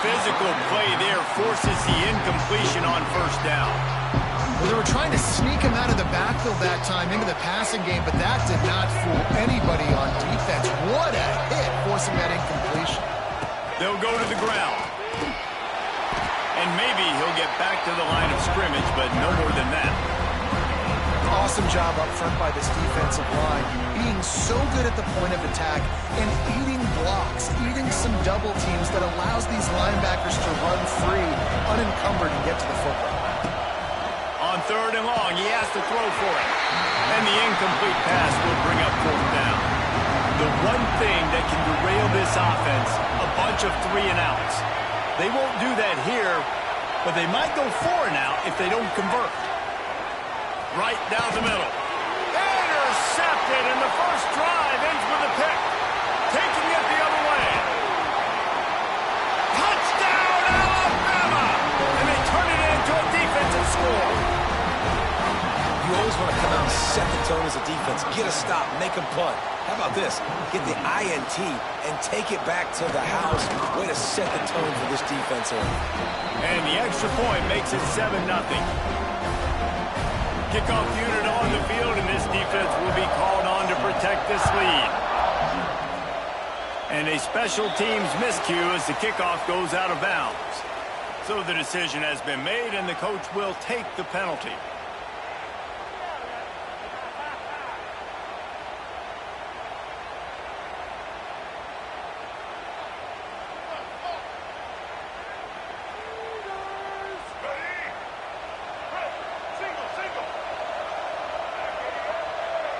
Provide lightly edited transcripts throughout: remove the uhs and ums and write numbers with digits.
physical play there forces the incompletion on first down. Well, they were trying to sneak him out of the backfield that time into the passing game, but that did not fool anybody on defense. What a hit, forcing that incompletion. They'll go to the ground. And maybe he'll get back to the line of scrimmage, but no more than that. Awesome job up front by this defensive line, being so good at the point of attack and eating blocks, eating some double teams that allows these linebackers to run free, unencumbered, and get to the football. On third and long, he has to throw for it. And the incomplete pass will bring up fourth down. The one thing that can derail this offense, a bunch of 3-and-outs. They won't do that here, but they might go 4-and-out if they don't convert. Right down the middle. Intercepted, and the first drive ends with a pick. Taking it the other way. Touchdown, Alabama! And they turn it into a defensive score. You always want to come out and set the tone as a defense. Get a stop, make them punt. How about this? Get the INT and take it back to the house. Way to set the tone for this defense early. And the extra point makes it 7-0. Kickoff unit on the field, and this defense will be called on to protect this lead. And a special teams miscue as the kickoff goes out of bounds. So the decision has been made, and the coach will take the penalty.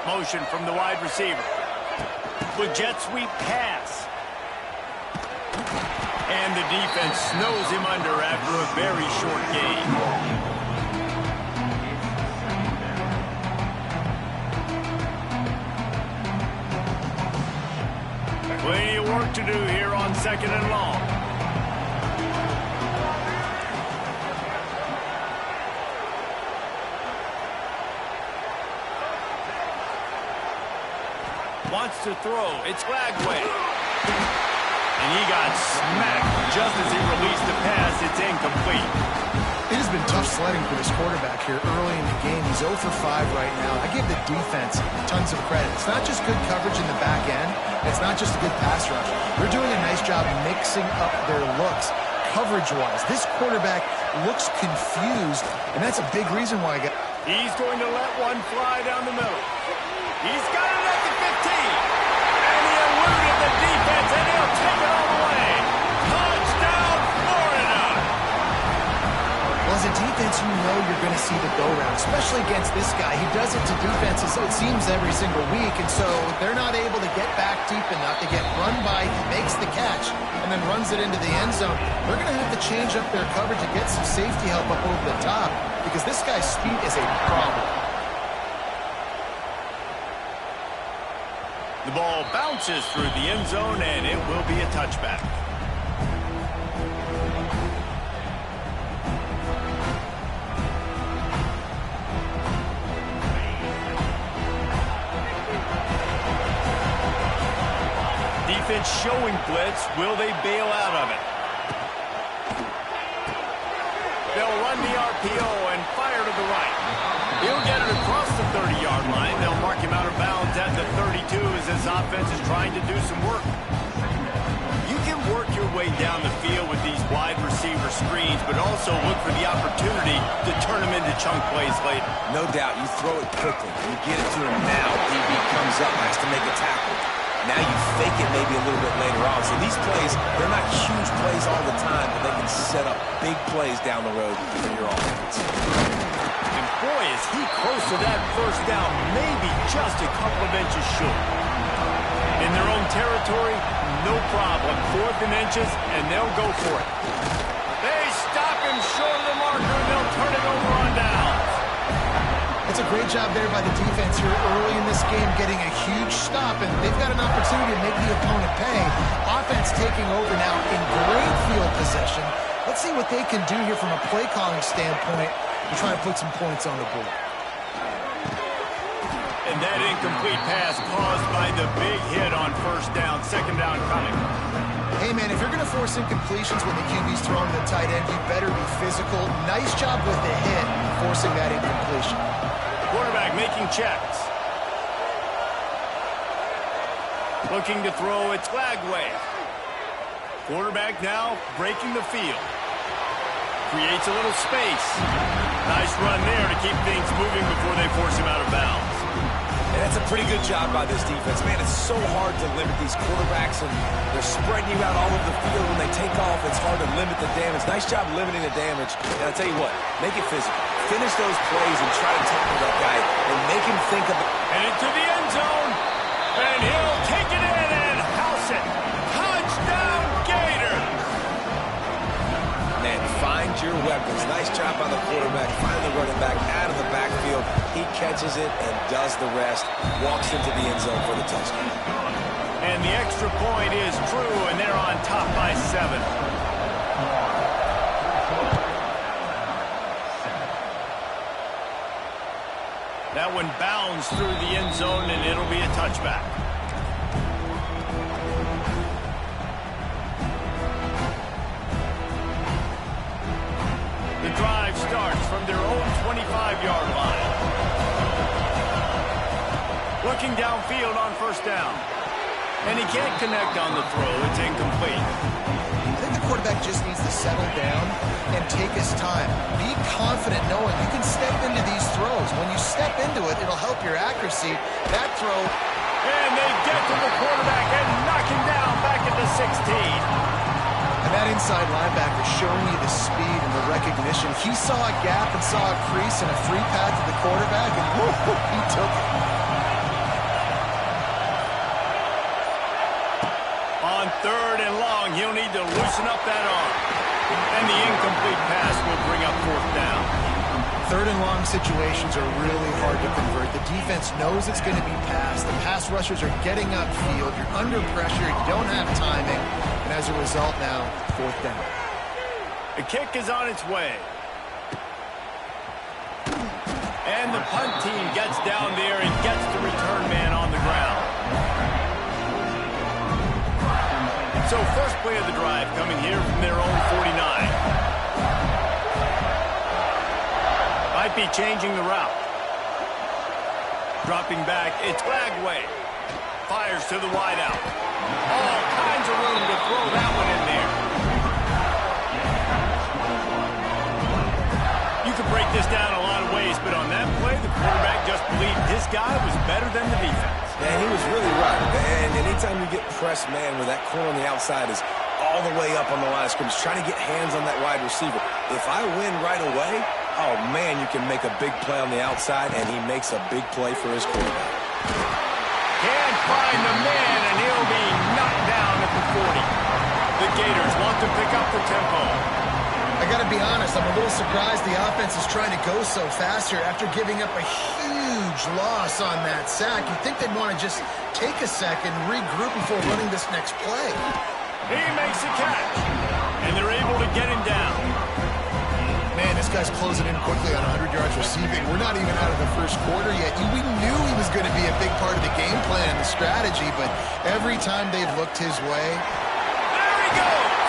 Motion from the wide receiver. With jet sweep pass. And the defense snows him under after a very short gain. Plenty of work to do here on second and long. Wants to throw. It's Lagway. And he got smacked just as he released the pass. It's incomplete. It has been tough sledding for this quarterback here early in the game. He's 0 for 5 right now. I give the defense tons of credit. It's not just good coverage in the back end. It's not just a good pass rush. They're doing a nice job mixing up their looks coverage-wise. This quarterback looks confused, and that's a big reason why I got... He's going to let one fly down the middle. He's got it at the 15. And he eluded the defense, and he'll take it all the way. Touchdown, Florida. Well, as a defense, you know you're going to see the go-round, especially against this guy. He does it to defenses, it seems, every single week, and so if they're not able to get back deep enough to get run by, he makes the catch, and then runs it into the end zone. They're going to have to change up their coverage and get some safety help up over the top, because this guy's speed is a problem. The ball bounces through the end zone, and it will be a touchback. Defense showing blitz. Will they bail out of it? They'll run the RPO and fire to the right. He'll get it across the 30-yard line. They'll mark him out of bounds at the 32 as his offense is trying to do some work. You can work your way down the field with these wide receiver screens, but also look for the opportunity to turn them into chunk plays later. No doubt, you throw it quickly. You get it to him now. DB comes up, has to make a tackle. Now you fake it maybe a little bit later on. So these plays, they're not huge plays all the time, but they can set up big plays down the road for your offense. And boy, is he close to that first down, maybe just a couple of inches short. In their own territory, no problem. 4th and inches, and they'll go for it. They stop him short of the marker, and they'll turn it over on downs. It's a great job there by the defense here early in this game, getting a huge stop, and they've got an opportunity to make the opponent pay. Offense taking over now in great field possession. Let's see what they can do here from a play calling standpoint to try and put some points on the board. And that incomplete pass caused by the big hit on first down, second down coming. Hey, man, if you're going to force incompletions when the QB's throwing the tight end. You better be physical. Nice job with the hit, forcing that incompletion. Quarterback making checks. Looking to throw, it's Flagway. Quarterback now breaking the field. Creates a little space. Nice run there to keep things moving before they force him out of bounds. And that's a pretty good job by this defense. Man, it's so hard to limit these quarterbacks, and they're spreading you out all over the field. When they take off, it's hard to limit the damage. Nice job limiting the damage. And I'll tell you what, make it physical. Finish those plays and try to tackle that guy and make him think of it. And into the end zone. And he'll take it in and house it. Touchdown, Gator. Man, find your weapons. Nice job by the quarterback. Finally running back out of the backfield. He catches it and does the rest. Walks into the end zone for the touchdown. And the extra point is true, and they're on top by 7. That one bounds through the end zone, and it'll be a touchback. The drive starts from their own 25-yard line. Looking downfield on first down. And he can't connect on the throw. It's incomplete. I think the quarterback just needs to settle down and take his time. Be confident knowing you can step into these throws. When you step into it, it'll help your accuracy. That throw. And they get to the quarterback and knock him down back at the 16. And that inside linebacker showing you the speed and the recognition. He saw a gap and saw a crease and a free path to the quarterback, and whoo, he took it. On 3rd and long, he'll need to loosen up that arm. And the incomplete pass will bring up 4th down. 3rd and long situations are really hard to convert. The defense knows it's going to be passed. The pass rushers are getting upfield. You're under pressure. You don't have timing. And as a result now, 4th down. The kick is on its way. And the punt team gets down there and gets the return man on the ground. So first play of the drive coming here from their own 49. Might be changing the route. Dropping back, it's Flagway. Fires to the wideout. All kinds of room to throw that one in there. You could break this down a lot of ways, but on that play, the quarterback just believed his guy was better than the defense. Man, he was really right. And anytime you get pressed, man, where that corner on the outside is all the way up on the line of scrimmage, trying to get hands on that wide receiver. If I win right away, oh, man, you can make a big play on the outside, and he makes a big play for his quarterback. Can't find the man, and he'll be knocked down at the 40. The Gators want to pick up the tempo. I got to be honest, I'm a little surprised the offense is trying to go so fast here after giving up a huge loss on that sack. You'd think they'd want to just take a second, regroup before running this next play. He makes a catch, and they're able to get him down. Man, this guy's closing in quickly on 100 yards receiving. We're not even out of the first quarter yet. We knew he was going to be a big part of the game plan and the strategy, but every time they've looked his way. There he goes.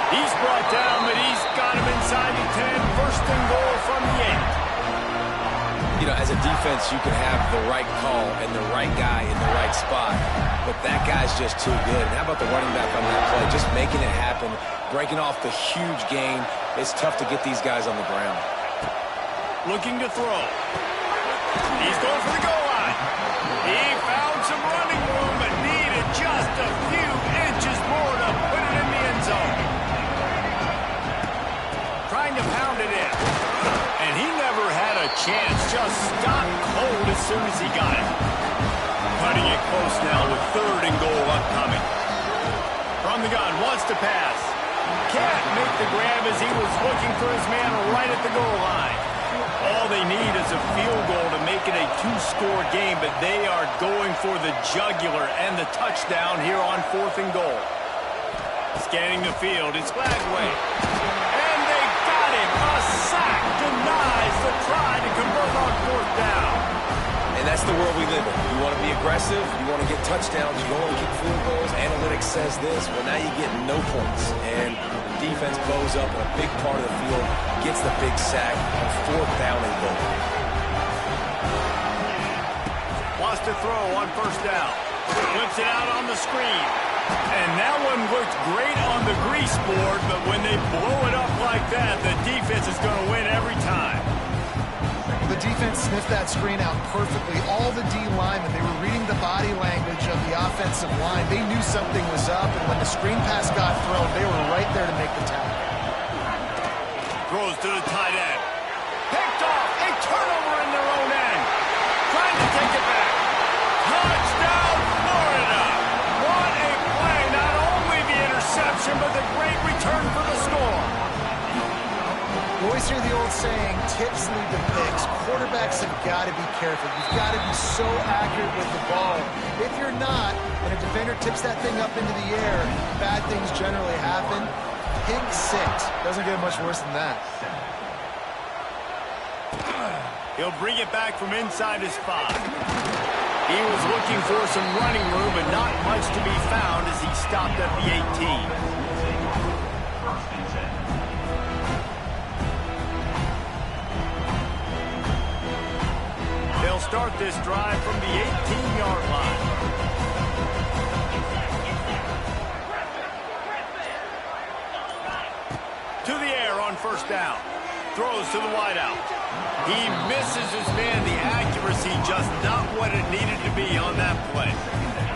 He's brought down, but he's got him inside the 10. First and goal from the 8. You know, as a defense, you can have the right call and the right guy in the right spot, but that guy's just too good. And how about the running back on that play? Just making it happen, breaking off the huge gain. It's tough to get these guys on the ground. Looking to throw. He's going for the goal line. He found some running room, but needed just a few inches more to put it in the end zone. Trying to pound it in. And he never had a chance. Just stopped cold as soon as he got it. Cutting it close now with 3rd and goal upcoming. From the gun, wants to pass. Can't make the grab as he was looking for his man right at the goal line. All they need is a field goal to make it a 2-score game, but they are going for the jugular and the touchdown here on 4th and goal. Scanning the field, it's Flagway. And they got him. A sack denies the try to convert on 4th down. And that's the world we live in. You want to be aggressive, you want to get touchdowns, you don't want to kick field goals. Analytics says this. Well, now you get no points. And defense bows up on a big part of the field, gets the big sack on 4th down and goal. Wants to throw on 1st down. Flips it out on the screen. And that one looked great on the grease board, but when they blow it up like that, the defense is going to win every time. The defense sniffed that screen out perfectly. All the D linemen, they were reading the body language of the offensive line. They knew something was up, and when the screen pass got thrown, they were right there to make the tackle. Throws to the tight end. Picked off. A turnover in their own end. Trying to take it back. Touchdown, Florida. What a play. Not only the interception, but the great return for the score. You always hear the old saying, tips lead to picks. Quarterbacks have got to be careful. You've got to be so accurate with the ball. If you're not, and a defender tips that thing up into the air, bad things generally happen. Pick 6. Doesn't get much worse than that. He'll bring it back from inside his 5. He was looking for some running room, but not much to be found as he stopped at the 18. They'll start this drive from the 18-yard line. To the air on 1st down. Throws to the wideout. He misses his man. The accuracy just not what it needed to be on that play.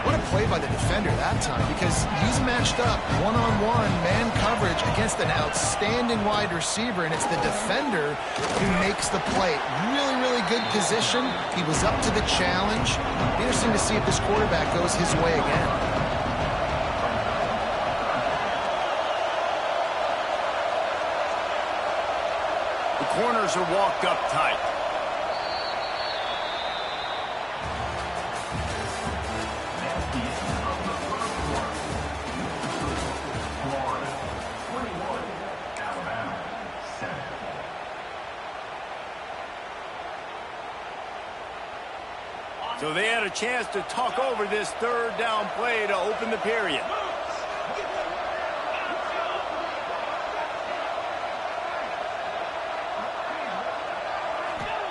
What a play by the defender that time, because he's matched up one-on-one man coverage against an outstanding wide receiver, and it's the defender who makes the play. Really, really good position. He was up to the challenge. Interesting to see if this quarterback goes his way again. The corners are walked up tight. So they had a chance to talk over this 3rd down play to open the period.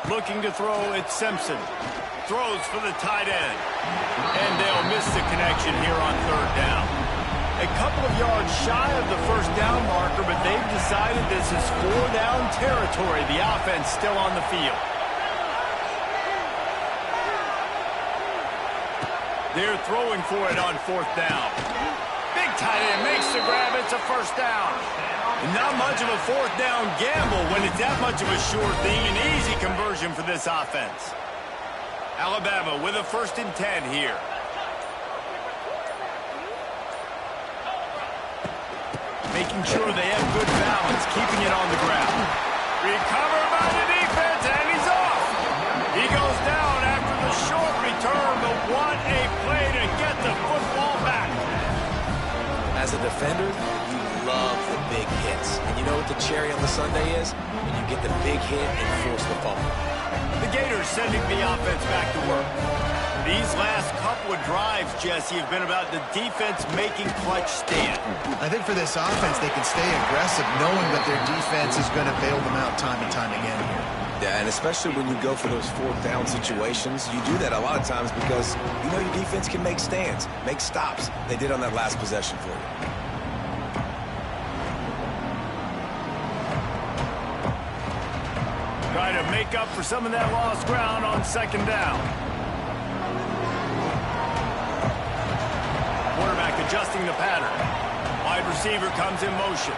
Looking to throw, it's Simpson. Throws for the tight end. And they'll miss the connection here on 3rd down. A couple of yards shy of the 1st down marker, but they've decided this is 4 down territory. The offense still on the field. They're throwing for it on 4th down. Big tight end makes the grab. It's a 1st down. Not much of a 4th down gamble when it's that much of a sure thing. An easy conversion for this offense. Alabama with a 1st and 10 here. Making sure they have good balance, keeping it on the ground. Recovered by the defense, and he's off. He goes down after the short return, but what a play to get the football back. As a defender, you love the big hits. And you know what the cherry on the sundae is? When you get the big hit and force the fumble. The Gators sending the offense back to work. These last couple of drives, Jesse, have been about the defense making clutch stand. I think for this offense, they can stay aggressive knowing that their defense is going to bail them out time and time again here. Yeah, and especially when you go for those 4th down situations, you do that a lot of times because you know your defense can make stands, make stops. They did on that last possession for you. Try to make up for some of that lost ground on 2nd down. Quarterback adjusting the pattern. Wide receiver comes in motion.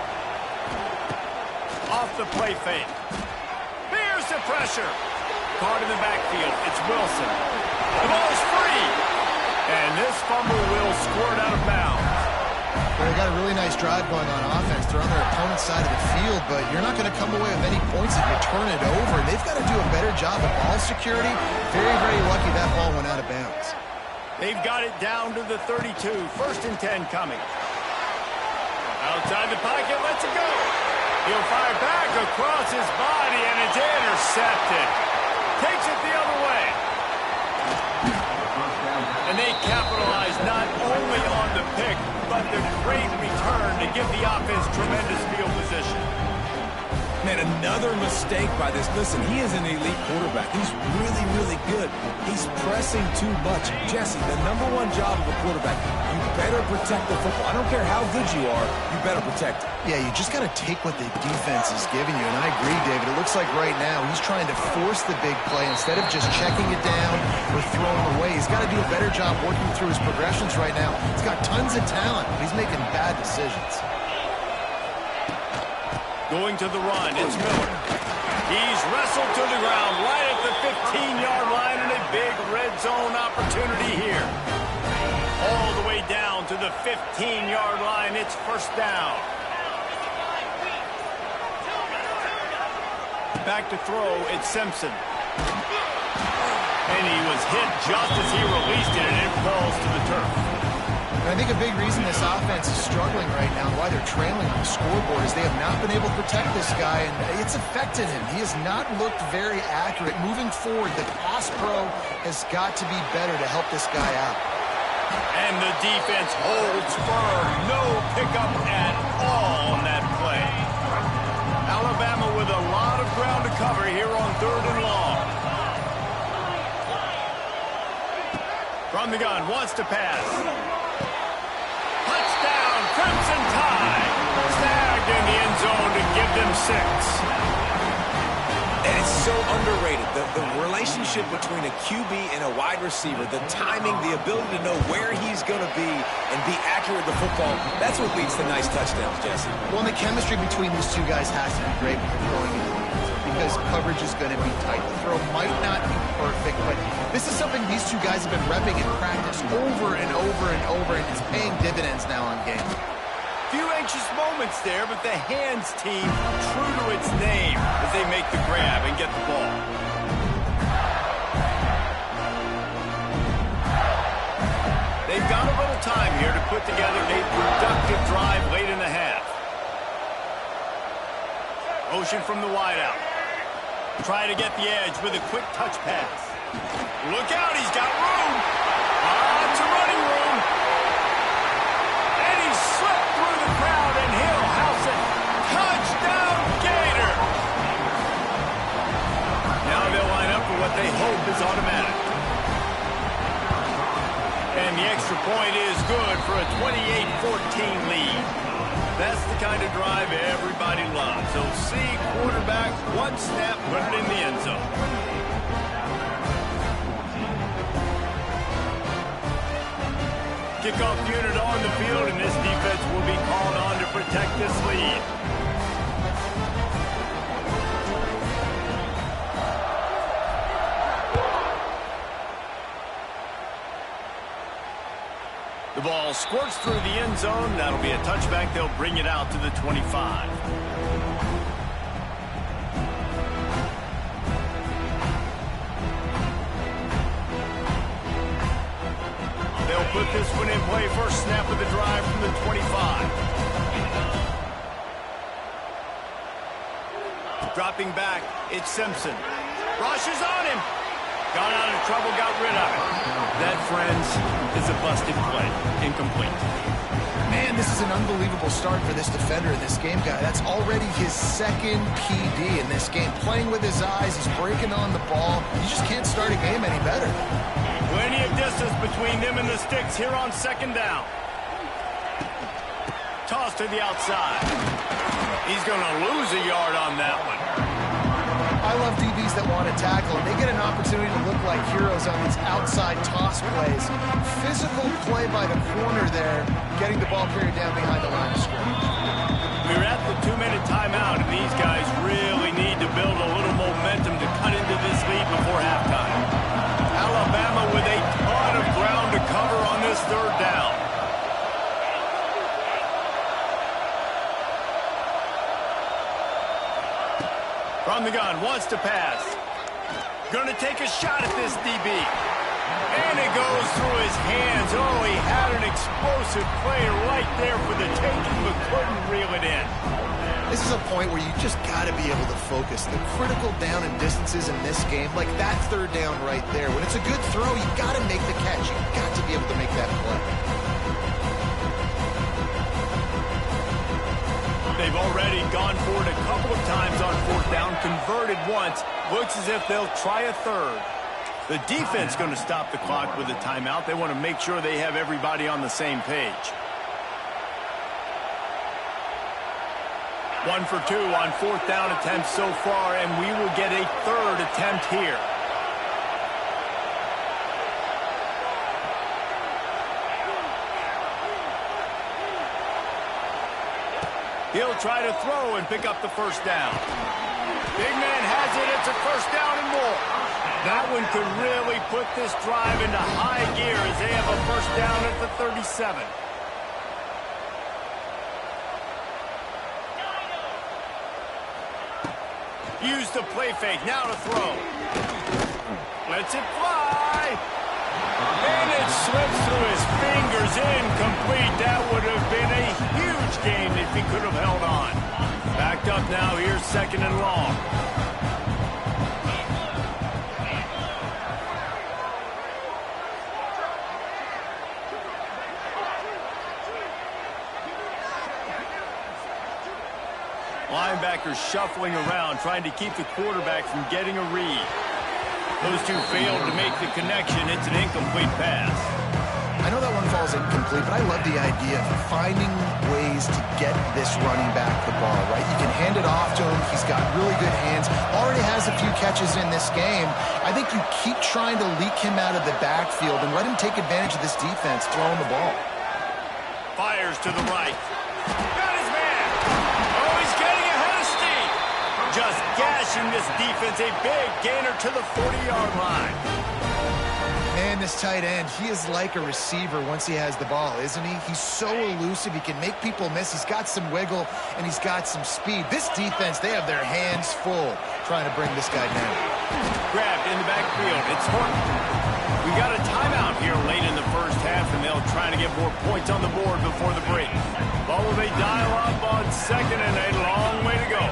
Off the play fake. Here's the pressure. Caught in the backfield. It's Wilson. The ball's free. And this fumble will squirt out of bounds. They got a really nice drive going on offense. They're on their opponent's side of the field, but you're not going to come away with any points if you turn it over. They've got to do a better job of ball security. Very, very lucky that ball went out of bounds. They've got it down to the 32. 1st and 10 coming. Outside the pocket, lets it go. He'll fire back across his body, and it's intercepted. Takes it the other way. with a great return to give the offense tremendous field position. Man, another mistake by this. Listen, he is an elite quarterback. He's really, really good. He's pressing too much. Jesse, the #1 job of a quarterback, you better protect the football. I don't care how good you are, you better protect it. Yeah, you just got to take what the defense is giving you. And I agree, David. It looks like right now he's trying to force the big play instead of just checking it down or throwing away. He's got to do a better job working through his progressions right now. He's got tons of talent, but he's making bad decisions. Going to the run, it's Miller. He's wrestled to the ground right at the 15-yard line, and a big red zone opportunity here. All the way down to the 15-yard line, it's first down. Back to throw, it's Simpson. And he was hit just as he released it, and it falls to the turf. I think a big reason this offense is struggling right now and why they're trailing on the scoreboard is they have not been able to protect this guy, and it's affected him. He has not looked very accurate. Moving forward, the pass pro has got to be better to help this guy out. And the defense holds firm. No pickup at all on that play. Alabama with a lot of ground to cover here on 3rd and long. From the gun, wants to pass. Touchdown, Crimson Tide. Snagged in the end zone to give them 6. And it's so underrated. The relationship between a QB and a wide receiver, the timing, the ability to know where he's going to be and be accurate with the football, that's what leads to nice touchdowns, Jesse. Well, and the chemistry between these two guys has to be great when they're throwing into the end zone because coverage is going to be tight. The throw might not be perfect, but this is something these two guys have been repping in practice over and over and over, and it's paying dividends now on games. Few anxious moments there, but the hands team true to its name as they make the grab and get the ball. They've got a little time here to put together a productive drive late in the half. Motion from the wideout. Try to get the edge with a quick touch pass. Look out, he's got room. It's a running room. And he slipped through the crowd, and he'll house it. Touchdown, Gator. Now they'll line up for what they hope is automatic. And the extra point is good for a 28-14 lead. That's the kind of drive everybody loves. So see quarterback, one snap, put it in the end zone. Kickoff unit on the field, and this defense will be called on to protect this lead. The ball squirts through the end zone. That'll be a touchback. They'll bring it out to the 25. They'll put this one in play. First snap of the drive from the 25. Dropping back, it's Simpson. Rushes on him. Got out of trouble, got rid of it. That, friends, is a busted play. Incomplete. Man, this is an unbelievable start for this defender in this game, guy. That's already his second PD in this game. Playing with his eyes, he's breaking on the ball. You just can't start a game any better. Plenty of distance between them and the sticks here on 2nd down. Toss to the outside. He's going to lose a yard on that one. I love DBs that want to tackle, and they get an opportunity to look like heroes on these outside toss plays. Physical play by the corner there, getting the ball carried down behind the line of scrimmage. We're at the 2-minute timeout, and these guys really need to build a little momentum to cut into this lead before halftime. Alabama with a ton of ground to cover on this 3rd down. From the gun, wants to pass. Gonna take a shot at this DB. And it goes through his hands. Oh, he had an explosive play right there for the taking, but couldn't reel it in. This is a point where you just got to be able to focus. The critical down and distances in this game, like that 3rd down right there. When it's a good throw, you got to make the catch. You got to be able to make that play. They've already gone for it a couple of times on fourth down, converted once. Looks as if they'll try a third. The defense going to stop the clock with a timeout. They want to make sure they have everybody on the same page. 1 for 2 on fourth down attempts so far, and we will get a third attempt here. He'll try to throw and pick up the first down. Big man has it. It's a first down and more. That one could really put this drive into high gear as they have a first down at the 37. Use the play fake. Now to throw. Lets it fly. And it slips through his fingers. Incomplete. That would have been a huge gain if he could have held on. Backed up now. Here's second and long. Linebackers shuffling around, trying to keep the quarterback from getting a read. Those two failed to make the connection. It's an incomplete pass. I know that one falls incomplete, but I love the idea of finding ways to get this running back the ball, right? You can hand it off to him. He's got really good hands. Already has a few catches in this game. I think you keep trying to leak him out of the backfield and let him take advantage of this defense throwing the ball. Fires to the right. Got his man. Oh, he's getting ahead of steam. Just gashing this defense. A big gainer to the 40-yard line. Man, this tight end, he is like a receiver once he has the ball, isn't he? He's so elusive. He can make people miss. He's got some wiggle, and he's got some speed. This defense, they have their hands full trying to bring this guy down. Grabbed in the backfield. It's Horton. We got a timeout here late in the first half, and they'll try to get more points on the board before the break. Ball will they dial up on second, and a long way to go.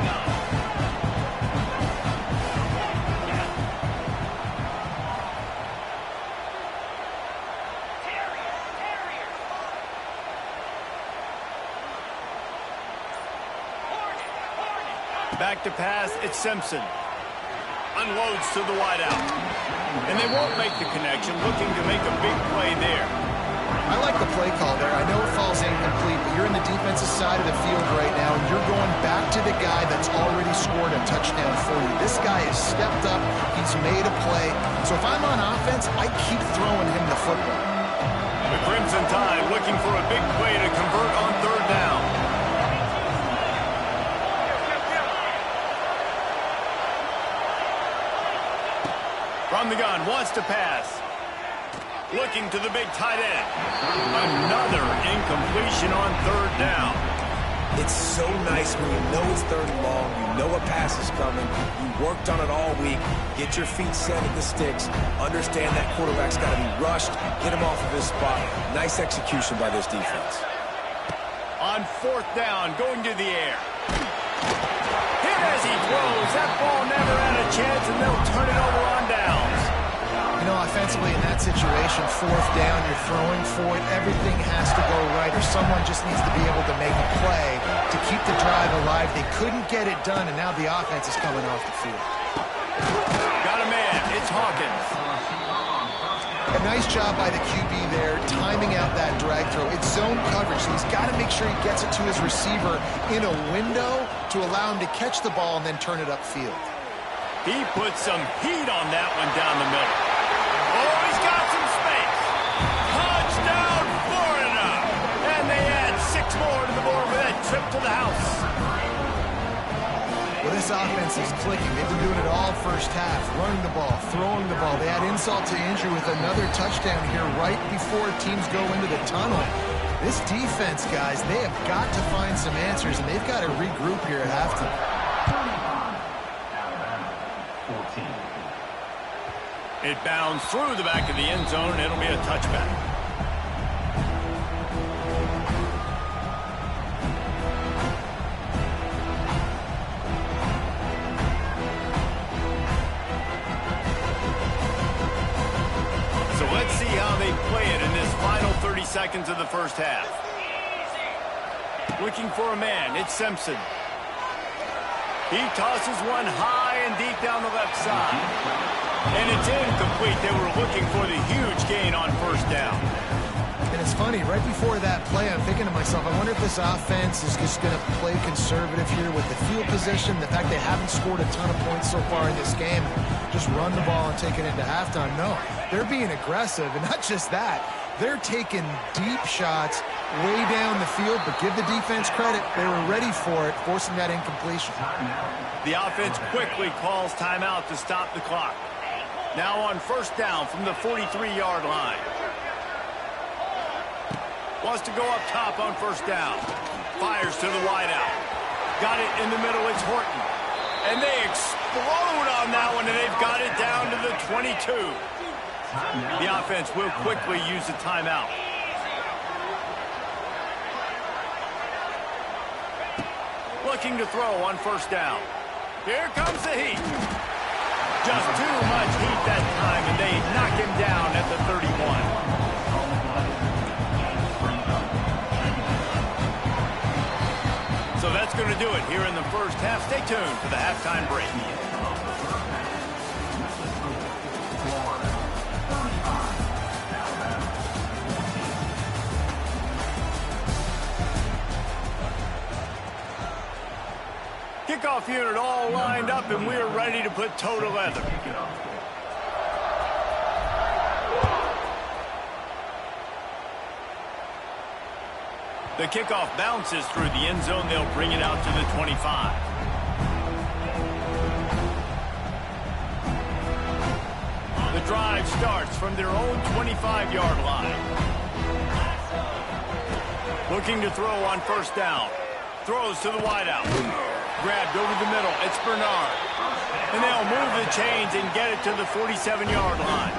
Back to pass, it's Simpson. Unloads to the wideout. And they won't make the connection, looking to make a big play there. I like the play call there. I know it falls incomplete, but you're in the defensive side of the field right now, and you're going back to the guy that's already scored a touchdown for you. This guy has stepped up. He's made a play. So if I'm on offense, I keep throwing him the football. The Crimson Tide looking for a big play to convert on third down. From the gun, wants to pass. Looking to the big tight end. Another incompletion on third down. It's so nice when you know it's third and long, you know a pass is coming, you worked on it all week, get your feet set at the sticks, understand that quarterback's got to be rushed, get him off of his spot. Nice execution by this defense. On fourth down, going to the air. Hit as he throws. That ball never had a chance, and they'll turn it over on downs. You know, offensively in that situation, fourth down, you're throwing for it. Everything has to go right, or someone just needs to be able to make a play to keep the drive alive. They couldn't get it done, and now the offense is coming off the field. Got a man. It's Hawkins. A nice job by the QB there, timing out that drag throw. It's zone coverage, so he's got to make sure he gets it to his receiver in a window to allow him to catch the ball and then turn it upfield. He put some heat on that one down the middle. Oh, he's got some space. Touchdown, Florida. And they add 6 more to the board with that trip to the house. Well, this offense is clicking. They've been doing it all first half, running the ball, throwing the ball. They had insult to injury with another touchdown here right before teams go into the tunnel. This defense, guys, they have got to find some answers, and they've got to regroup here at halftime. It bounds through the back of the end zone, and it'll be a touchback. So let's see how they play it in this final 30 seconds of the first half. Looking for a man. It's Simpson. He tosses one high and deep down the left side. And it's incomplete. They were looking for the huge gain on first down. And it's funny, right before that play, I'm thinking to myself, I wonder if this offense is just going to play conservative here with the field position, the fact they haven't scored a ton of points so far in this game, just run the ball and take it into halftime. No, they're being aggressive, and not just that. They're taking deep shots way down the field, but give the defense credit. They were ready for it, forcing that incompletion. The offense quickly calls timeout to stop the clock. Now on first down from the 43-yard line. Wants to go up top on first down. Fires to the wideout. Got it in the middle. It's Horton. And they explode on that one, and they've got it down to the 22. The offense will quickly use a timeout. Looking to throw on first down. Here comes the heat. Just too much heat that time, and they knock him down at the 31. So that's going to do it here in the first half. Stay tuned for the halftime break. Kickoff unit all lined up, and we're ready to put toe to leather. The kickoff bounces through the end zone. They'll bring it out to the 25. The drive starts from their own 25-yard line. Looking to throw on first down. Throws to the wideout. Grabbed over the middle. It's Bernard. And they'll move the chains and get it to the 47-yard line.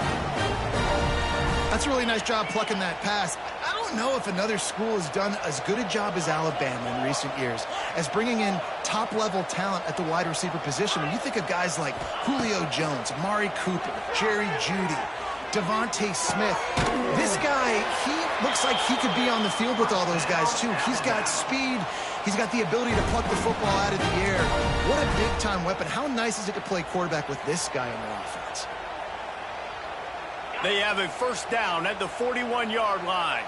That's a really nice job plucking that pass. I don't know if another school has done as good a job as Alabama in recent years as bringing in top-level talent at the wide receiver position. When you think of guys like Julio Jones, Amari Cooper, Jerry Jeudy, Devontae Smith, this guy, he looks like he could be on the field with all those guys, too. He's got speed. He's got the ability to pluck the football out of the air. What a big-time weapon. How nice is it to play quarterback with this guy in their offense? They have a first down at the 41-yard line.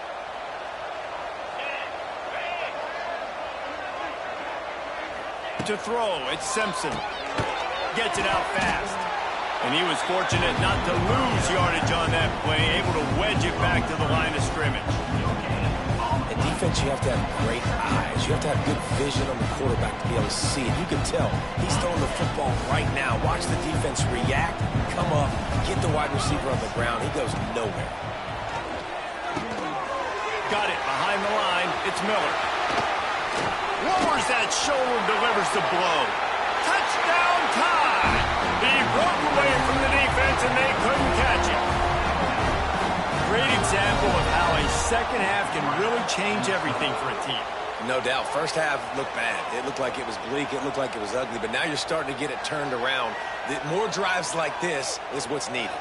To throw, it's Simpson. Gets it out fast. And he was fortunate not to lose yardage on that play, able to wedge it back to the line of scrimmage. In defense, you have to have great eyes. You have to have good vision on the quarterback to be able to see it. You can tell he's throwing the football right now. Watch the defense react, come up, get the wide receiver on the ground. He goes nowhere. Got it behind the line. It's Miller. Lowers that shoulder, delivers the blow. Touchdown time! He broke away from the defense, and they couldn't catch it. Great example of how a second half can really change everything for a team. No doubt. First half looked bad. It looked like it was bleak. It looked like it was ugly. But now you're starting to get it turned around. More drives like this is what's needed.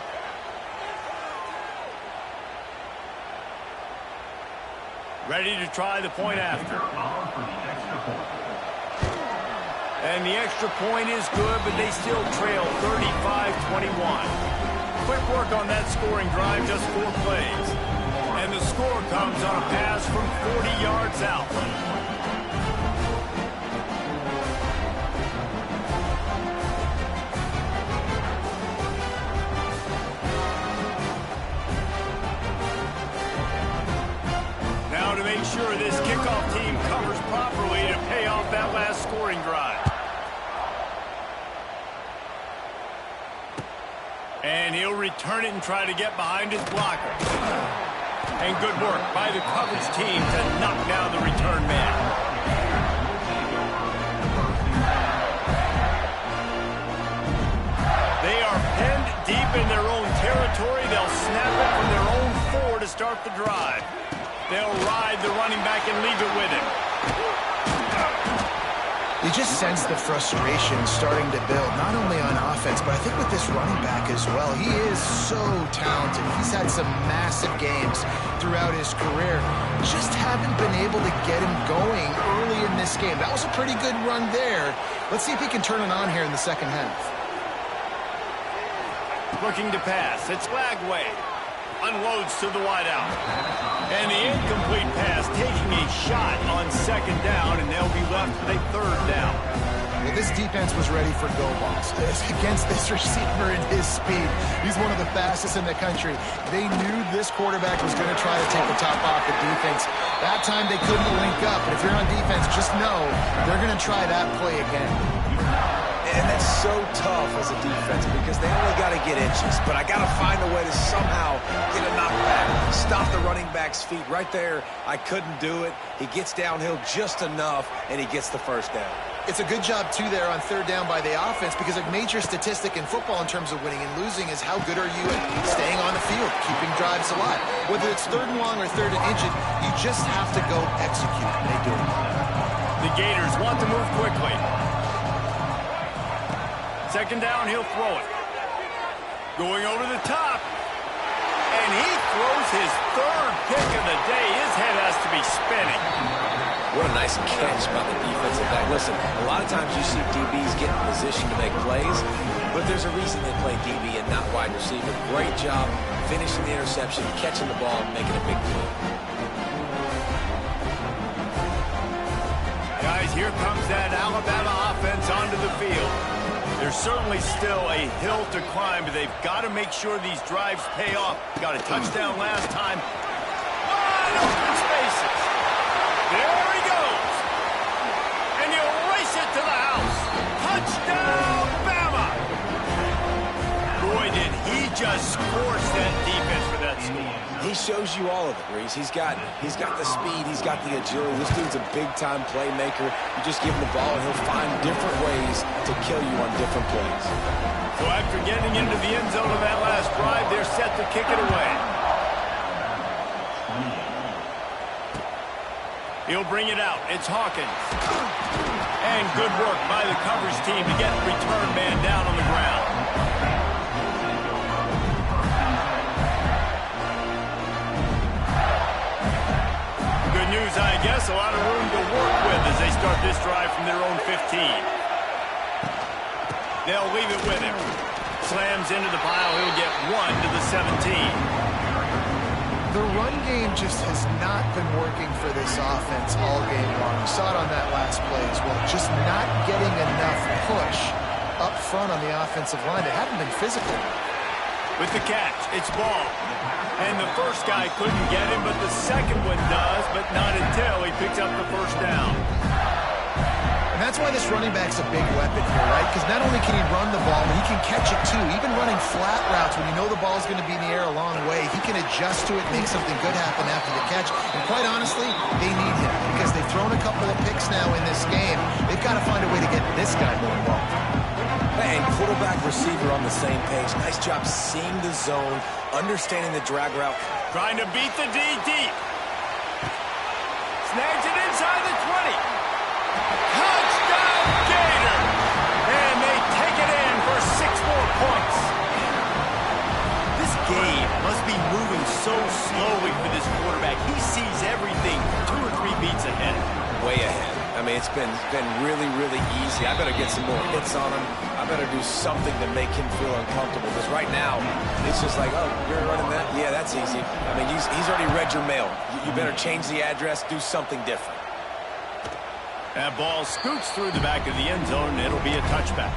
Ready to try the point after. And the extra point is good, but they still trail 35-21. Quick work on that scoring drive, just 4 plays. And the score comes on a pass from 40 yards out. Now to make sure this kickoff team covers properly to pay off that last scoring drive. And he'll return it and try to get behind his blocker. And good work by the coverage team to knock down the return man. They are penned deep in their own territory. They'll snap it from their own 4 to start the drive. They'll ride the running back and leave it with him. You just sense the frustration starting to build, not only on offense, but I think with this running back as well. He is so talented. He's had some massive games throughout his career. Just haven't been able to get him going early in this game. That was a pretty good run there. Let's see if he can turn it on here in the second half. Looking to pass. It's Lagway. Unloads to the wideout. And the incomplete pass taking a shot on second down, and they'll be left with a third down. Well, this defense was ready for go balls against this receiver and his speed. He's one of the fastest in the country. They knew this quarterback was going to try to take the top off the defense. That time they couldn't link up, but if you're on defense, just know they're going to try that play again. And that's so tough as a defense because they only got to get inches. But I got to find a way to somehow get a knockback, stop the running back's feet right there. I couldn't do it. He gets downhill just enough, and he gets the first down. It's a good job, too, there on third down by the offense because a major statistic in football in terms of winning and losing is how good are you at staying on the field, keeping drives alive. Whether it's third and long or third and inches, you just have to go execute, and they do it. The Gators want to move quickly. Second down, he'll throw it. Going over the top. And he throws his third pick of the day. His head has to be spinning. What a nice catch by the defensive back. Listen, a lot of times you see DBs get in position to make plays, but there's a reason they play DB and not wide receiver. Great job finishing the interception, catching the ball, and making a big play. Guys, here comes that Alabama offense onto the field. There's certainly still a hill to climb, but they've got to make sure these drives pay off. Got a touchdown last time. Wide open spaces. There he goes. And you race it to the house. Touchdown, Bama. Boy, did he just force that defense for that score. He shows you all of it, Reese. He's got the speed. He's got the agility. This dude's a big-time playmaker. You just give him the ball, and he'll find different ways to kill you on different plays. So after getting into the end zone of that last drive, they're set to kick it away. He'll bring it out. It's Hawkins. And good work by the coverage team to get the return man down on the ground. News, I guess, a lot of room to work with as they start this drive from their own 15. They'll leave it with him. Slams into the pile. He'll get 1 to the 17. The run game just has not been working for this offense all game long. We saw it on that last play as well. Just not getting enough push up front on the offensive line. They haven't been physical. With the catch, it's Ball. And the first guy couldn't get him, but the second one does, but not until he picks up the first down. And that's why this running back's a big weapon here, right? Because not only can he run the ball, but he can catch it too. Even running flat routes when you know the ball's going to be in the air a long way, he can adjust to it, make something good happen after the catch. And quite honestly, they need him because they've thrown a couple of picks now in this game. They've got to find a way to get this guy more involved. And quarterback receiver on the same page. Nice job seeing the zone, understanding the drag route. Trying to beat the D deep. Snags it inside the 20. Touchdown, Gator! And they take it in for 6 more points. This game must be moving so slowly for this quarterback. He sees everything 2 or 3 beats ahead. Way ahead. I mean, it's been really, really easy. I better get some more hits on him. I better do something to make him feel uncomfortable. Because right now, it's just like, oh, you're running that? Yeah, that's easy. I mean, he's already read your mail. You better change the address, do something different. That ball scoots through the back of the end zone, and it'll be a touchback.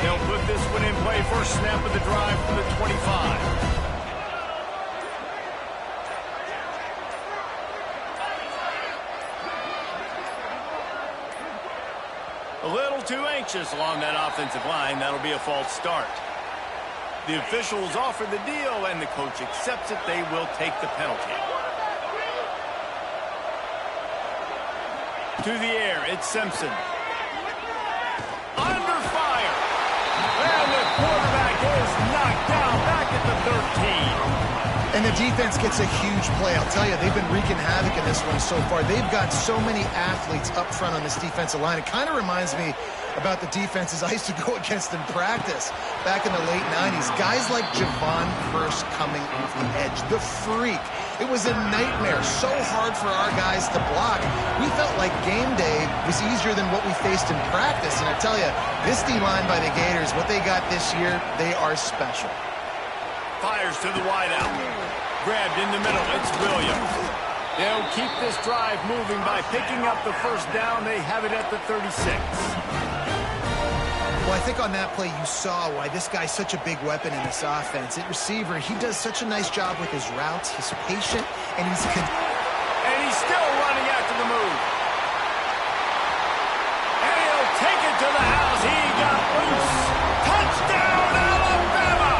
They'll put this one in play. First snap of the drive from the 25. A little too anxious along that offensive line. That'll be a false start. The officials offer the deal, and the coach accepts it. They will take the penalty. To the air, it's Simpson. Under fire. And the quarterback knocked down back at the 13. And the defense gets a huge play. I'll tell you, they've been wreaking havoc in this one so far. They've got so many athletes up front on this defensive line. It kind of reminds me about the defenses I used to go against in practice back in the late 90s. Guys like Javon Curse coming off the edge, the freak. It was a nightmare, so hard for our guys to block. We felt like game day was easier than what we faced in practice. And I tell you, this D-line by the Gators, what they got this year, they are special. Fires to the wideout. Grabbed in the middle. It's Williams. They'll keep this drive moving by picking up the first down. They have it at the 36. Well, I think on that play you saw why this guy's such a big weapon in this offense. At receiver, he does such a nice job with his routes. He's patient, and he's still running after the move. And he'll take it to the house. He got loose. Touchdown, Alabama!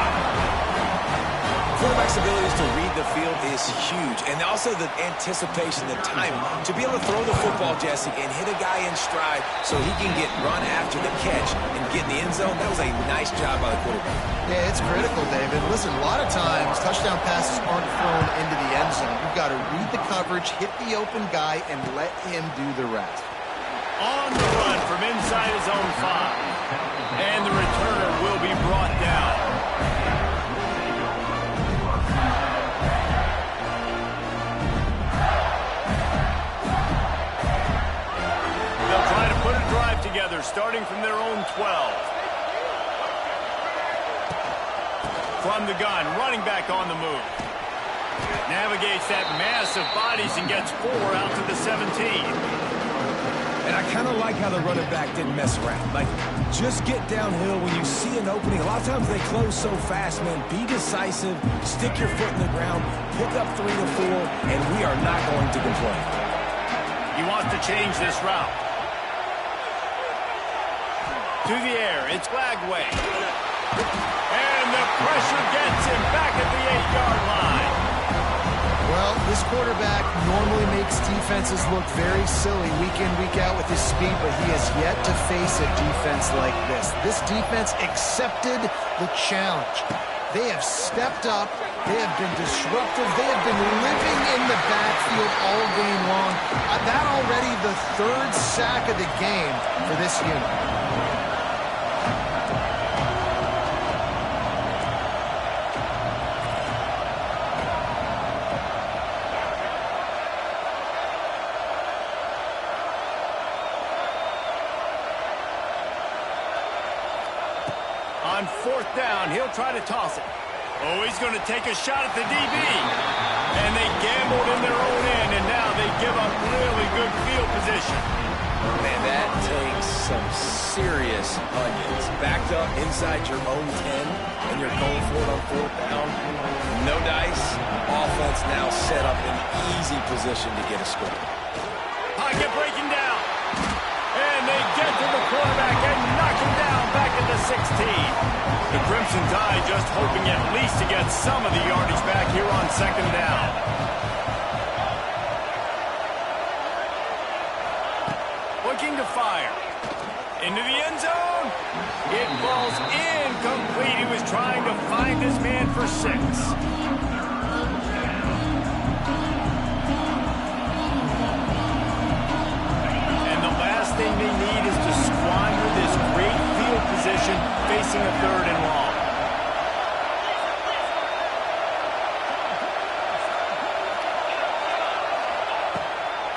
Quarterback's abilities to read the field is huge, and also the anticipation, the time to be able to throw the football, Jesse, and hit a guy in stride so he can get run after the catch and get in the end zone. That was a nice job by the quarterback. Yeah, it's critical, David. Listen, a lot of times touchdown passes aren't thrown into the end zone. You've got to read the coverage, hit the open guy, and let him do the rest. On the run from inside his own 5. And the returner will be brought down. They'll try to put a drive together, starting from their own 12. From the gun, running back on the move. Navigates that mass of bodies and gets 4 out to the 17. And I kind of like how the running back didn't mess around. Like, just get downhill when you see an opening. A lot of times they close so fast, man. Be decisive, stick your foot in the ground, pick up 3 to 4, and we are not going to complain. He wants to change this route. To the air, it's Glagway. And the pressure gets him back at the 8-yard line. Well, this quarterback normally makes defenses look very silly week in, week out with his speed, but he has yet to face a defense like this. This defense accepted the challenge. They have stepped up. They have been disruptive. They have been living in the backfield all game long. That already the 3rd sack of the game for this unit. On 4th down, he'll try to toss it. Oh, he's going to take a shot at the DB. And they gambled in their own end, and now they give up really good field position. Man, that takes some serious onions. Backed up inside your own 10, and you're going for it on 4th down. No dice. Offense now set up in easy position to get a score. Pocket breaking down. And they get to the quarterback and knock him down back at the 16. The Crimson Tide just hoping at least to get some of the yardage back here on 2nd down. Looking to fire. Into the end zone. It falls incomplete. He was trying to find his man for 6. Thing they need is to squander this great field position facing a 3rd and long.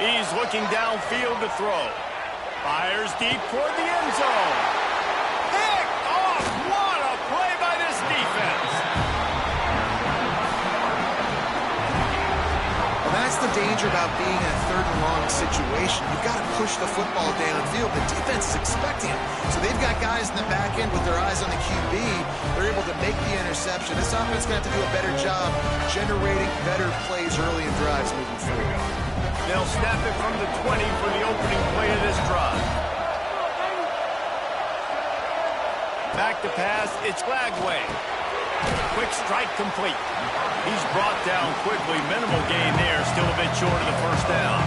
He's looking downfield to throw. Fires deep toward the end zone. Picked off. What a play by this defense. Well, that's the danger about being in a 3rd and long situation. You've got to push the football downfield. The defense is expecting it. So they've got guys in the back end with their eyes on the QB. They're able to make the interception. This offense is going to have to do a better job generating better plays early in drives moving forward. They'll snap it from the 20 for the opening play of this drive. Back to pass, it's Glagway. Quick strike complete. He's brought down quickly. Minimal gain there. Still a bit short of the 1st down.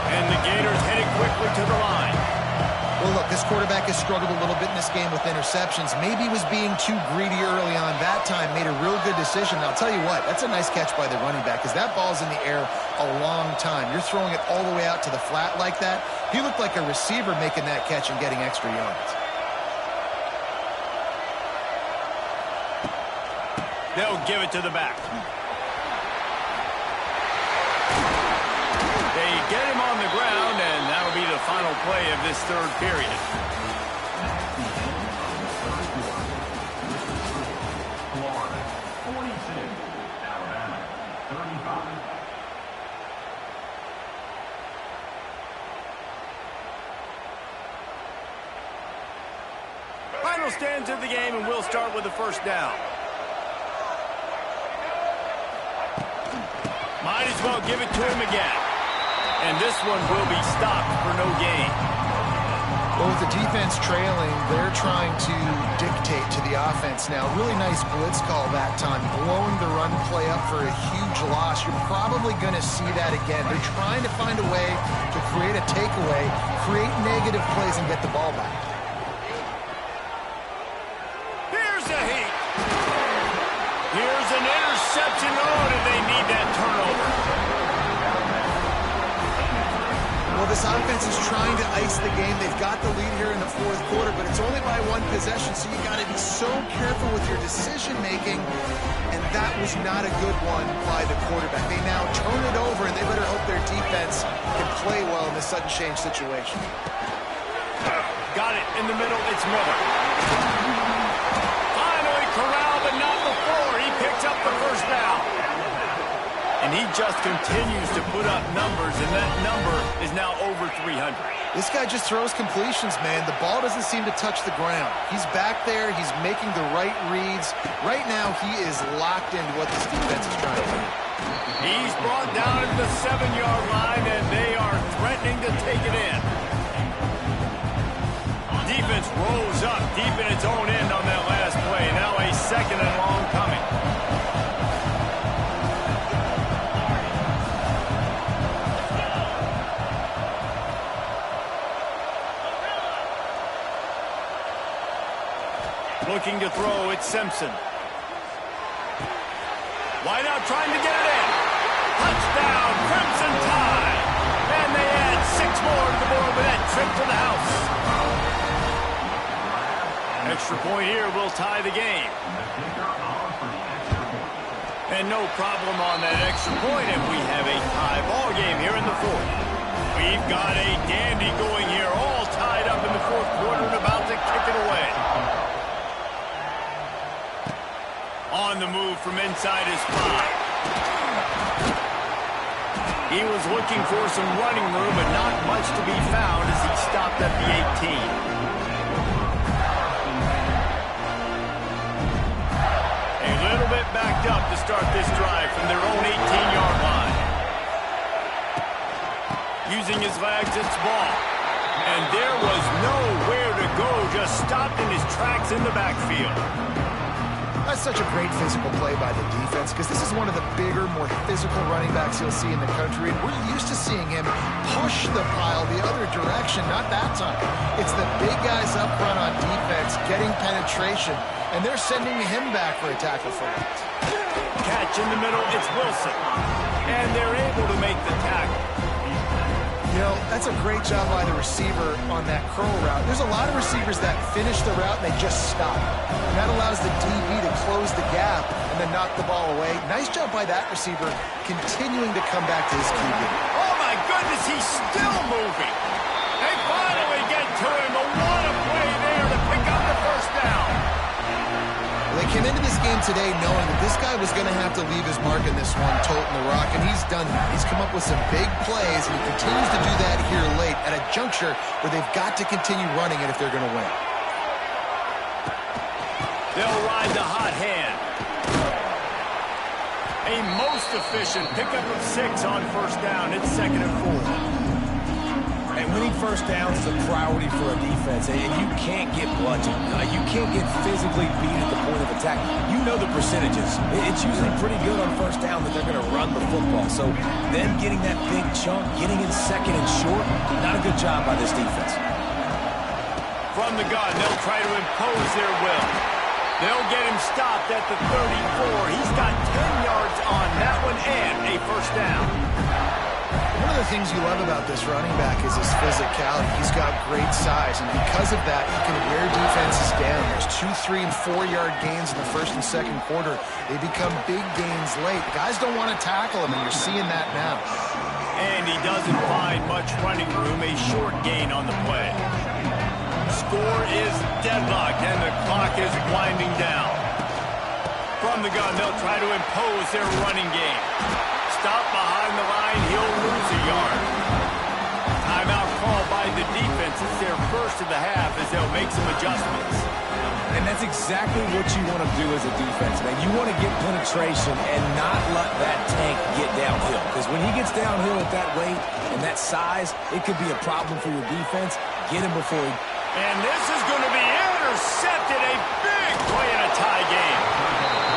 And the Gators headed quickly to the line. Well, Well, look, this quarterback has struggled a little bit in this game with interceptions. Maybe he was being too greedy early on that time, made a real good decision. I'll tell you what, that's a nice catch by the running back because that ball's in the air a long time. You're throwing it all the way out to the flat like that. He looked like a receiver making that catch and getting extra yards. They'll give it to the back. They get him on the ground, and that'll be the final play of this third period. Florida, 46. Alabama, 35. Final stands of the game, and we'll start with the first down. Might as well give it to him again. And this one will be stopped for no gain. Well, with the defense trailing, they're trying to dictate to the offense now. Really nice blitz call that time, blowing the run play up for a huge loss. You're probably going to see that again. They're trying to find a way to create a takeaway, create negative plays, and get the ball back. Here's a hit. Here's an interception. Oh, do they need that turnover? Well, this offense is trying to ice the game. They've got the lead here in the fourth quarter, but it's only by one possession, so you got to be so careful with your decision-making, and that was not a good one by the quarterback. They now turn it over, and they better hope their defense can play well in this sudden change situation. Got it in the middle. It's Miller. Finally corralled, but not before. He picks up the first down. And he just continues to put up numbers, and that number is now over 300. This guy just throws completions, man. The ball doesn't seem to touch the ground. He's back there. He's making the right reads. Right now, he is locked into what this defense is trying to do. He's brought down at the 7-yard line, and they are threatening to take it in. Defense rolls up deep in its own end on that last play. Now a second and long coming. Looking to throw, it's Simpson. Wide out trying to get it in. Touchdown, Crimson Tide. And they add 6 more to the board with that trip to the house. Extra point here will tie the game. And no problem on that extra point, and we have a tie ball game here in the fourth. We've got a dandy going here, all tied up in the fourth quarter and about to kick it away. On the move from inside his 5. He was looking for some running room, but not much to be found as he stopped at the 18. A little bit backed up to start this drive from their own 18-yard line. Using his legs, it's ball. And there was nowhere to go, just stopped in his tracks in the backfield. That's such a great physical play by the defense because this is one of the bigger, more physical running backs you'll see in the country. And we're used to seeing him push the pile the other direction, not that time. It's the big guys up front on defense getting penetration, and they're sending him back for a tackle for it. Catch in the middle, it's Wilson. And they're able to make the tackle. You know, that's a great job by the receiver on that curl route. There's a lot of receivers that finish the route and they just stop. And that allows the DB to close the gap and then knock the ball away. Nice job by that receiver continuing to come back to his QB. Oh, my goodness, he's still moving. They finally get to him, but what a play there to pick up the first down. They came into this game today knowing that this guy was going to have to leave his mark in this one, toting the rock, and he's done that. He's come up with some big plays, and he continues to do that here late at a juncture where they've got to continue running it if they're going to win. They'll ride the hot hand. A most efficient pickup of 6 on first down. It's 2nd and 4. And winning first downs is a priority for a defense, and you can't get bludgeoned. You can't get physically beat at the point of attack. You know the percentages. It's usually pretty good on first down that they're going to run the football. So them getting that big chunk, getting in second and short, not a good job by this defense. From the gun, they'll try to impose their will. They'll get him stopped at the 34. He's got 10 yards on that one and a first down. One of the things you love about this running back is his physicality. He's got great size, and because of that, he can wear defenses down. There's 2, 3, and 4-yard gains in the first and second quarter. They become big gains late. The guys don't want to tackle him, and you're seeing that now. And he doesn't find much running room, a short gain on the play. Score is deadlocked, and the clock is winding down. From the gun, they'll try to impose their running game. Stop behind the line, he'll lose a yard. Timeout called by the defense. It's their first of the half as they'll make some adjustments. And that's exactly what you want to do as a defense, man. You want to get penetration and not let that tank get downhill. Because when he gets downhill at that weight and that size, it could be a problem for your defense. Get him before he... And this is going to be intercepted. A big play in a tie game.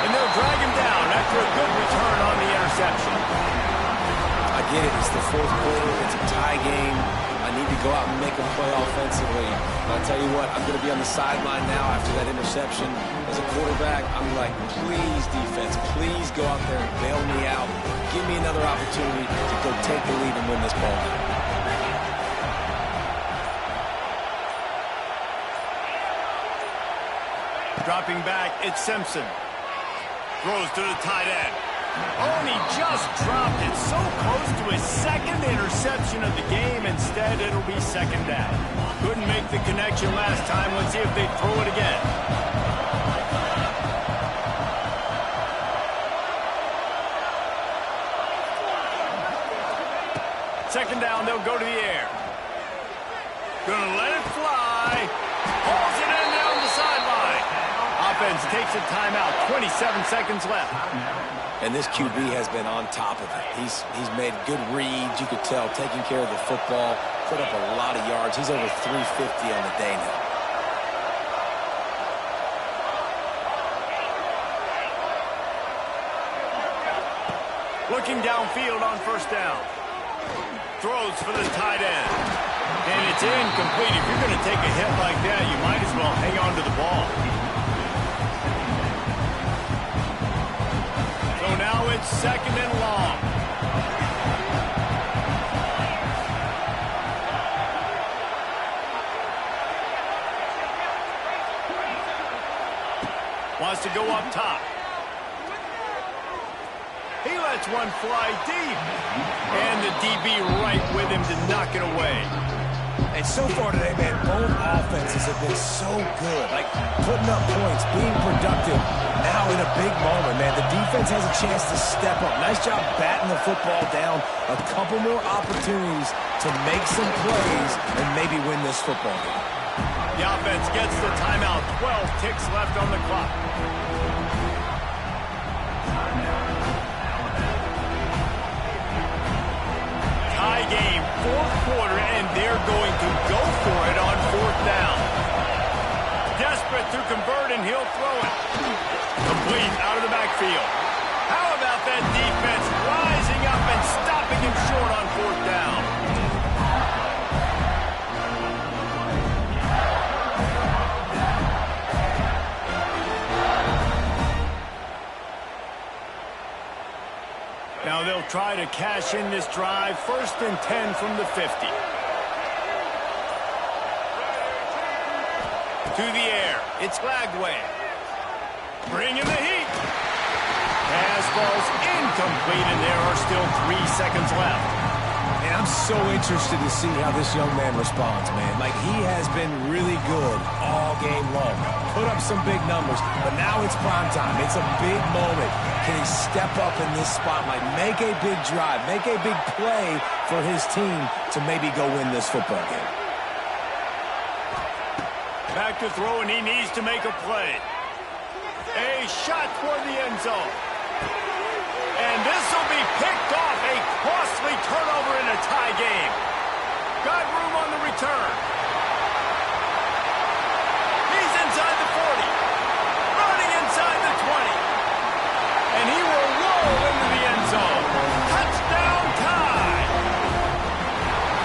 And they'll drag him down after a good return on the interception. I get it. It's the fourth quarter. It's a tie game. I need to go out and make a play offensively. But I'll tell you what, I'm going to be on the sideline now after that interception. As a quarterback, I'm like, please, defense, please go out there and bail me out. Give me another opportunity to go take the lead and win this ball game. Dropping back, it's Simpson. Throws to the tight end. Oh, and he just dropped it. So close to his second interception of the game. Instead, it'll be second down. Couldn't make the connection last time. Let's see if they throw it again. Second down, they'll go to the air. Gonna let it fly. Pulls it in down the sideline. Offense takes a timeout. 27 seconds left. And this QB has been on top of it. He's made good reads, you could tell, taking care of the football, put up a lot of yards. He's over 350 on the day now. Looking downfield on first down. Throws for the tight end. And it's incomplete. If you're going to take a hit like that, you might as well hang on to the ball. So now it's second and long. Wants to go up top. He lets one fly deep. And the DB right with him to knock it away. And so far today, man, both offenses have been so good. Like, putting up points, being productive. Now in a big moment, man, the defense has a chance to step up. Nice job batting the football down. A couple more opportunities to make some plays and maybe win this football game. The offense gets the timeout. 12 ticks left on the clock. Tie game, fourth quarter, and they're going to go for it on fourth down. Desperate to convert, and he'll throw it. Complete out of the backfield. How about that defense rising up and stopping him short on fourth down? Now they'll try to cash in this drive. First and 10 from the 50. To the air. It's Lagway. Bringing the heat. Pass falls incomplete, and there are still 3 seconds left. And I'm so interested to see how this young man responds, man. Like, he has been really good all game long. Put up some big numbers, but now it's prime time. It's a big moment. Can he step up in this spotlight, make a big drive, make a big play for his team to maybe go win this football game? Back to throw, and he needs to make a play. A shot toward the end zone. And this will be picked off. A costly turnover in a tie game. Got room on the return. He's inside the 40. Running inside the 20. And he will roll into the end zone. Touchdown tie.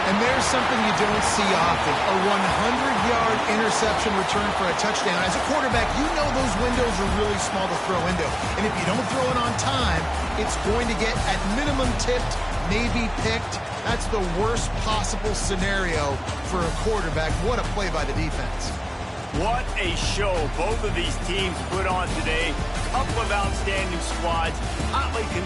And there's something you don't see often, a 100-yard interception return for a touchdown. As a quarterback, you know those windows are really small to throw into. And if you don't throw it on time, it's going to get, at minimum, tipped, maybe picked. That's the worst possible scenario for a quarterback. What a play by the defense. What a show both of these teams put on today. Couple of outstanding squads, hotly contested.